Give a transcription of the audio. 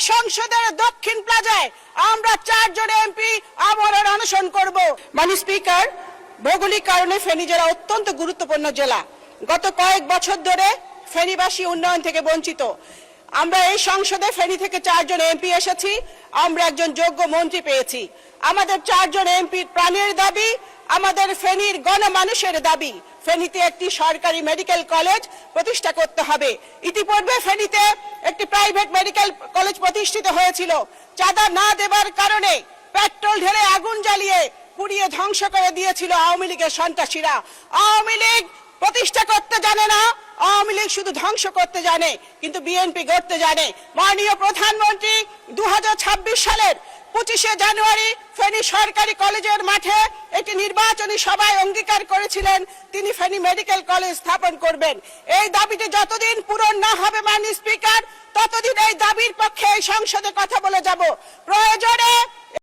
সংসদের দক্ষিণ প্লাজায় আমরা 4 জন এমপি আমরণ অনশন করব। মাননীয় স্পিকার, ভৌগোলিক কারণে ফেনী জেলা অত্যন্ত গুরুত্বপূর্ণ জেলা। গত কয়েক বছর ধরে ফেনীবাসী উন্নয়ন থেকে বঞ্চিত। আমরা এই সংসদে ফেনী থেকে 4 জন এমপি এসেছি, আমরা একজন যোগ্য মন্ত্রী পেয়েছি। আমাদের 4 জন এমপির প্রাণের দাবি, আমাদের ফেনীর গণমানুষের দাবি, ফেনীতে একটি সরকারি মেডিকেল কলেজ প্রতিষ্ঠা করতে হবে। ইতিপূর্বে ফেনীতে একটি প্রাইভেট মেডিকেল কলেজ প্রতিষ্ঠিত হয়েছিল। চাঁদা না দেবার কারণে পেট্রোল ঢেলে আগুন জ্বালিয়ে পুড়িয়ে ধ্বংস করে দিয়েছিল আওয়ামী লীগের সন্ত্রাসীরা। আওয়ামী লীগ প্রতিষ্ঠা করতে জানে না, আওয়ামী লীগ শুধু ধ্বংস করতে জানে, কিন্তু বিএনপি গড়তে জানে। মাননীয় প্রধানমন্ত্রী 2026 সালের 25শে জানুয়ারি ফেনী সরকারি কলেজের মাঠে একটি নির্বাচনী সভায় অঙ্গীকার করেছিলেন তিনি ফেনী মেডিকেল কলেজ স্থাপন করবেন। এই দাবিটি যতদিন পূরণ না হবে মাননীয় স্পিকার, ততদিন এই দাবির পক্ষে এই সংসদে কথা বলে যাব। প্রয়োজনে